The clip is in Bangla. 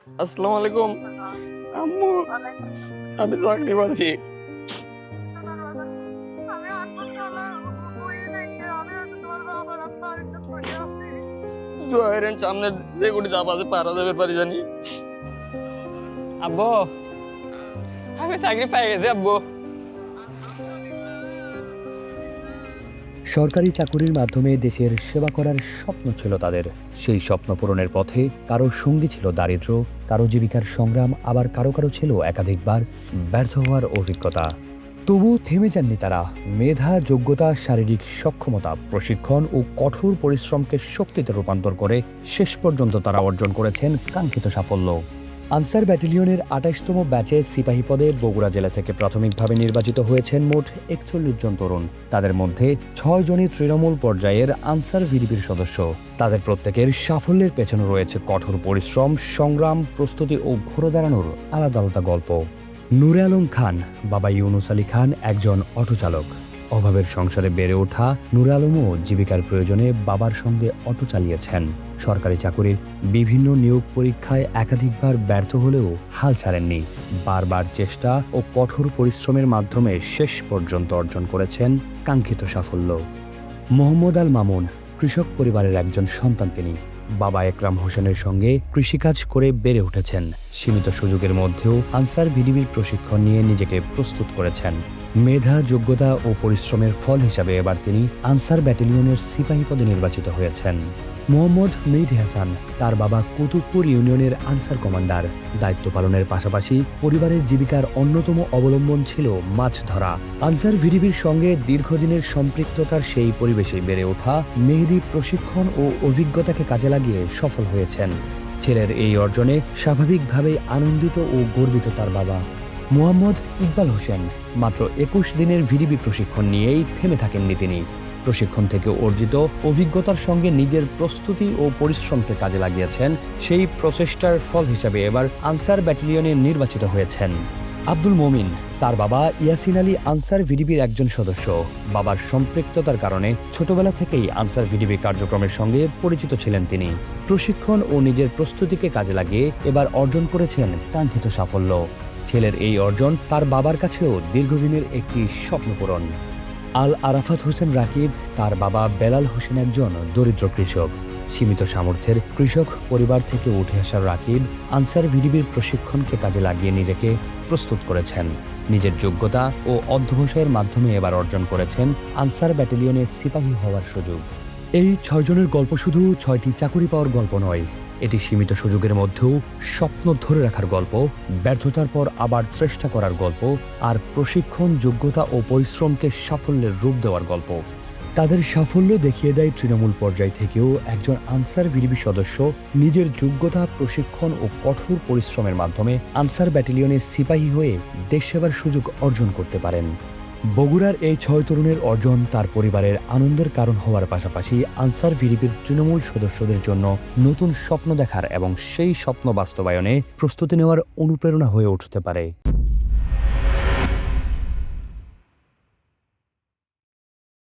আসসালামু আলাইকুম আম্মু। আমি চাকরি পাচ্ছি। জয়ের সামনে যে গুটি চাপ আছে পারা যাবে পারি জানি। আব্বু আমি চাকরি পাই গেছি আব্বু। সরকারি চাকুরির মাধ্যমে দেশের সেবা করার স্বপ্ন ছিল তাদের। সেই স্বপ্ন পূরণের পথে কারো সঙ্গী ছিল দারিদ্র্য, কারো জীবিকার সংগ্রাম, আবার কারো কারো ছিল একাধিকবার ব্যর্থ হওয়ার অভিজ্ঞতা। তবু থেমে যাননি তারা। মেধা, যোগ্যতা, শারীরিক সক্ষমতা, প্রশিক্ষণ ও কঠোর পরিশ্রমকে শক্তিতে রূপান্তর করে শেষ পর্যন্ত তারা অর্জন করেছেন কাঙ্ক্ষিত সাফল্য। আনসার ব্যাটালিয়নের ২৮তম ব্যাচে সিপাহী পদে বগুড়া জেলা থেকে প্রাথমিকভাবে নির্বাচিত হয়েছেন মোট ৪১ জন তরুণ। তাদের মধ্যে ৬ জনই তৃণমূল পর্যায়ের আনসার ভিডিপির সদস্য। তাদের প্রত্যেকের সাফল্যের পেছনে রয়েছে কঠোর পরিশ্রম, সংগ্রাম, প্রস্তুতি ও ঘুরে দাঁড়ানোর আলাদা আলাদা গল্প। নূরে আলম খান, বাবা ইউনুস আলী খান একজন অটো চালক। অভাবের সংসারে বেড়ে ওঠা নূরে আলমও জীবিকার প্রয়োজনে বাবার সঙ্গে অটো চালিয়েছেন। সরকারি চাকুরির বিভিন্ন নিয়োগ পরীক্ষায় একাধিকবার ব্যর্থ হলেও হাল ছাড়েননি। বারবার চেষ্টা ও কঠোর পরিশ্রমের মাধ্যমে শেষ পর্যন্ত অর্জন করেছেন কাঙ্ক্ষিত সাফল্য। মোহাম্মদ আল মামুন কৃষক পরিবারের একজন সন্তান তিনি। বাবা একরাম হোসেনের সঙ্গে কৃষিকাজ করে বেড়ে উঠেছেন। সীমিত সুযোগের মধ্যেও আনসার ভিডিপির প্রশিক্ষণ নিয়ে নিজেকে প্রস্তুত করেছেন। মেধা, যোগ্যতা ও পরিশ্রমের ফল হিসাবে এবার তিনি আনসার ব্যাটালিয়নের সিপাহী পদে নির্বাচিত হয়েছেন। মোহাম্মদ মেহেদী হাসান, তার বাবা কুতুবপুর ইউনিয়নের আনসার কমান্ডার। দায়িত্ব পালনের পাশাপাশি পরিবারের জীবিকার অন্যতম অবলম্বন ছিল মাছ ধরা। আনসার ভিডিপির সঙ্গে দীর্ঘদিনের সম্পৃক্ততার সেই পরিবেশে বেড়ে ওঠা মেহেদী প্রশিক্ষণ ও অভিজ্ঞতাকে কাজে লাগিয়ে সফল হয়েছেন। ছেলের এই অর্জনে স্বাভাবিকভাবেই আনন্দিত ও গর্বিত তার বাবা। মোহাম্মদ ইকবাল হোসেন মাত্র ২১ দিনের ভিডিপি প্রশিক্ষণ নিয়েই থেমে থাকেননি তিনি। প্রশিক্ষণ থেকে অর্জিত অভিজ্ঞতার সঙ্গে নিজের প্রস্তুতি ও পরিশ্রমকে কাজে লাগিয়েছেন। সেই প্রচেষ্টার ফল হিসাবে এবার আনসার ব্যাটালিয়নে নির্বাচিত হয়েছেন। আব্দুল মমিন, তার বাবা ইয়াসিন আলী আনসার ভিডিপির একজন সদস্য। বাবার সম্পৃক্ততার কারণে ছোটবেলা থেকেই আনসার ভিডিপি কার্যক্রমের সঙ্গে পরিচিত ছিলেন তিনি। প্রশিক্ষণ ও নিজের প্রস্তুতিকে কাজে লাগিয়ে এবার অর্জন করেছেন কাঙ্ক্ষিত সাফল্য। ছেলের এই অর্জন তার বাবার কাছেও দীর্ঘদিনের একটি স্বপ্ন পূরণ। আল আরাফাত হোসেন রাকিব, তার বাবা বেলাল হোসেন একজন দরিদ্র কৃষক। সীমিত সামর্থ্যের কৃষক পরিবার থেকে উঠে আসা রাকিব আনসার ভিডিপির প্রশিক্ষণকে কাজে লাগিয়ে নিজেকে প্রস্তুত করেছেন। নিজের যোগ্যতা ও অধ্যবসায়ের মাধ্যমে এবার অর্জন করেছেন আনসার ব্যাটালিয়নে সিপাহী হওয়ার সুযোগ। এই ৬ জনের গল্প শুধু ৬টি চাকুরি পাওয়ার গল্প নয়, এটি সীমিত সুযোগের মধ্যেও স্বপ্ন ধরে রাখার গল্প, ব্যর্থতার পর আবার চেষ্টা করার গল্প, আর প্রশিক্ষণ, যোগ্যতা ও পরিশ্রমকে সাফল্যের রূপ দেওয়ার গল্প। তাদের সাফল্য দেখিয়ে দেয় তৃণমূল পর্যায় থেকেও একজন আনসার ভিডিপি সদস্য নিজের যোগ্যতা, প্রশিক্ষণ ও কঠোর পরিশ্রমের মাধ্যমে আনসার ব্যাটালিয়নে সিপাহী হয়ে দেশ সেবার সুযোগ অর্জন করতে পারেন। বগুড়ার এই ৬ তরুণের অর্জন তার পরিবারের আনন্দের কারণ হওয়ার পাশাপাশি আনসার ভিডিপির তৃণমূল সদস্যদের জন্য নতুন স্বপ্ন দেখার এবং সেই স্বপ্ন বাস্তবায়নে প্রস্তুতি নেওয়ার অনুপ্রেরণা হয়ে উঠতে পারে।